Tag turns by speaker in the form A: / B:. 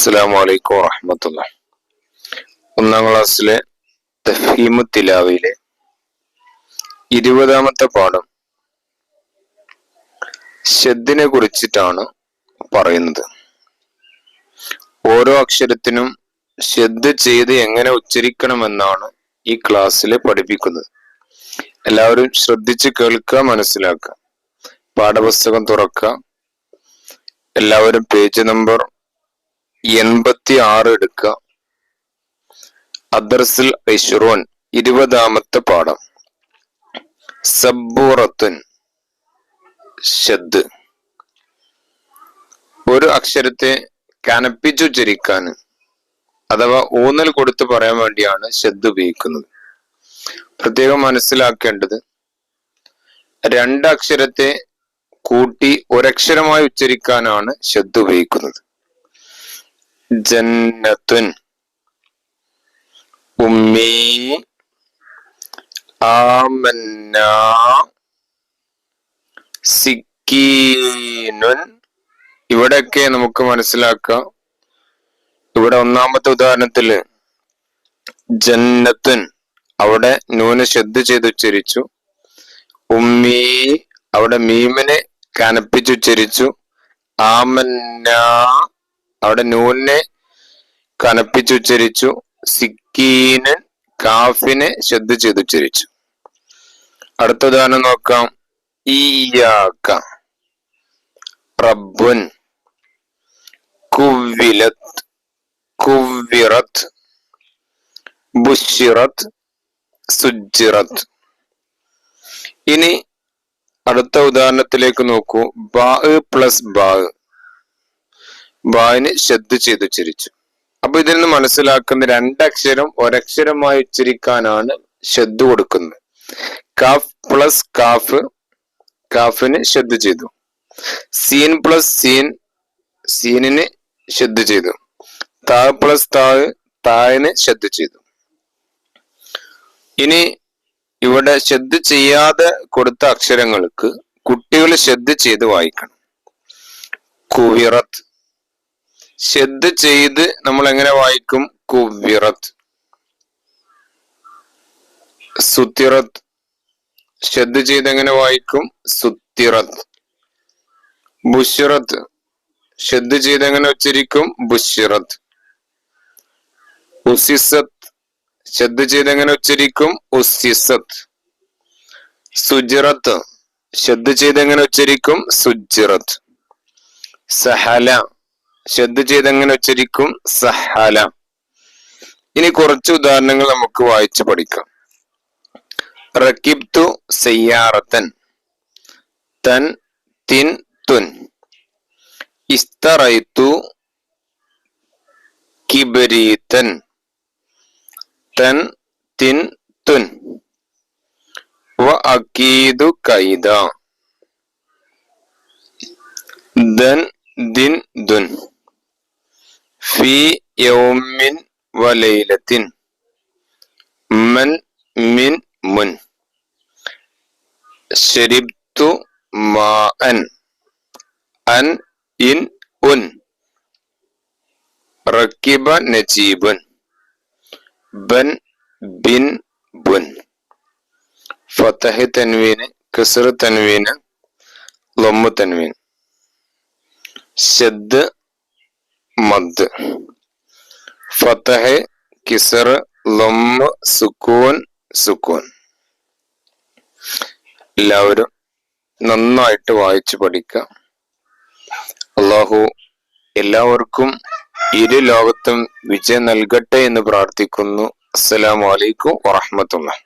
A: അസ്സലാമു അലൈക്കും വറഹ്മത്തുള്ളാഹി. ഒന്നാം ക്ലാസ്സിലെ തഫ്ഹീമു തിലാവയിലെ 20ാമത്തെ പാഠം ഷദ്ദിനെ കുറിച്ചിട്ടാണ് പറയുന്നത്. ഓരോ അക്ഷരത്തിനും ഷദ്ദ് ചെയ്ത് എങ്ങനെ ഉച്ചരിക്കണമെന്നാണ് ഈ ക്ലാസ്സിൽ പഠിപ്പിക്കുന്നത്. എല്ലാവരും ശ്രദ്ധിച്ച് കേൾക്കുക, മനസ്സിലാക്കുക. പാഠപുസ്തകം തുറക്കുക. എല്ലാവരും പേജ് നമ്പർ 86 എടുക്കുക. അദ്റസുൽ 20ാമത്തെ പാഠം സബ്ബൂറത്തുൻ ഷദ്ദ്. ഒരു അക്ഷരത്തെ കനപ്പിച്ചുച്ചരിക്കാൻ അഥവാ ഊന്നൽ കൊടുത്ത് പറയാൻ വേണ്ടിയാണ് ഷദ്ദ് ഉപയോഗിക്കുന്നത്. പ്രത്യേകം മനസ്സിലാക്കേണ്ടത്, രണ്ടക്ഷരത്തെ കൂട്ടി ഒരക്ഷരമായി ഉച്ചരിക്കാനാണ് ഷദ്ദ് ഉപയോഗിക്കുന്നത്. ജന്നത്തുൻ, ഉമ്മി, ആമന്ന, സിക്കീനുൻ. ഇവിടെയൊക്കെ നമുക്ക് മനസ്സിലാക്കാം. ഇവിടെ ഒന്നാമത്തെ ഉദാഹരണത്തില് ജന്നത്തുൻ, അവിടെ നൂന് ഷദ്ദ് ചെയ്ത് ഉച്ചരിച്ചു. ഉമ്മി, അവിടെ മീമിനെ കനപ്പിച്ചുച്ചരിച്ചു. ആമന്ന, അവിടെ നൂനെ കനപ്പിച്ചുച്ചരിച്ചു. സിക്കീനൻ, കാഫിനെ ഷദ്ദ് ചെയ്ത് ഉച്ചരിച്ചു. അടുത്ത ഉദാഹരണം നോക്കാം. ഇയ്യാക, റബ്ബുൻ, കുവ്വിലത്, കുവ്വിറത്, ബുശ്ശിറത്, സുജ്ജിറത്. ഇനി അടുത്ത ഉദാഹരണത്തിലേക്ക് നോക്കൂ. ബാ പ്ലസ് ബാ, ബാന് ഷദ്ദ് ചെയ്ത് ഉച്ചരിച്ചു. അപ്പൊ ഇതിൽ നിന്ന് മനസ്സിലാക്കുന്ന രണ്ടക്ഷരം ഒരക്ഷരമായി ഉച്ചരിക്കാനാണ് ഷദ്ദ് കൊടുക്കുന്നത്. കാഫ് പ്ലസ് കാഫ്, കാഫിന് ഷദ്ദ് ചെയ്തു. സീൻ പ്ലസ് സീൻ, സീനിന് ഷദ്ദ് ചെയ്തു. താ പ്ലസ് താഴ്, താഴിന് ഷദ്ദ് ചെയ്തു. ഇനി ഇവിടെ ഷദ്ദ് ചെയ്യാതെ കൊടുത്ത അക്ഷരങ്ങൾക്ക് കുട്ടികൾ ഷദ്ദ് ചെയ്ത് വായിക്കണം. കുവിറത്ത് ഷദ്ദ് ചെയ്ത് നമ്മൾ എങ്ങനെ വായിക്കും? കുവിറത്ത്. സുത്തിറത്ത് ഷദ്ദ് ചെയ്ത് എങ്ങനെ വായിക്കും? സുത്തിറത്ത്. ബുശ്ശിറത്ത് ഷദ്ദ് ചെയ്ത് എങ്ങനെ ഉച്ചരിക്കും? ബുശ്ശിറത്ത്. ഉസിസത്ത് ഷദ്ദ് ചെയ്ത് എങ്ങനെ ഉച്ചരിക്കും? ഉസിസത്ത്. സുജിറത്ത് ഷദ്ദ് ചെയ്ത് എങ്ങനെ ഉച്ചരിക്കും? സുജിറത്ത്. സഹല ഷദ്ദ് ചെയ്ത് എങ്ങനെ ഉച്ചരിക്കും? സഹല. ഇനി കുറച്ച് ഉദാഹരണങ്ങൾ നമുക്ക് വായിച്ചു പഠിക്കാം. റകിബ്തു സയ്യാറത്തൻ, തൻ, തിൻ, തുൻ. ഇസ്തറൈതു കിബരീതൻ, തൻ, തിൻ, തുൻ. വ അകീദു കൈദ, ദൻ, ദിൻ, ദുൻ. ഫി യൗമിൻ വലൈലത്തിൻ, മൻ, മിൻ, മുൻ. ശരിബ്തു മാഅൻ, അൻ, ഇൻ, ഉൻ. റക്കിബ നജീബുൻ, ബൻ, ബിൻ, ബുൻ. ഫതഹ് തൻവീന്, കസ്ർ തൻവീന്, ലമ്മു തൻവീൻ. ഷദ്ദ്, മദ്. ഫതഹ്, കിസ്ർ, ലമ്മ്, സുക്കൂൻ, സുക്കൂൻ. എല്ലാവരും നന്നായിട്ട് വായിച്ചു പഠിക്കുക. അല്ലാഹു എല്ലാവർക്കും ഇരു ലോകത്തും വിജയം നൽകട്ടെ എന്ന് പ്രാർത്ഥിക്കുന്നു. അസ്സലാമു അലൈക്കും വറഹ്മത്തുള്ളാഹി.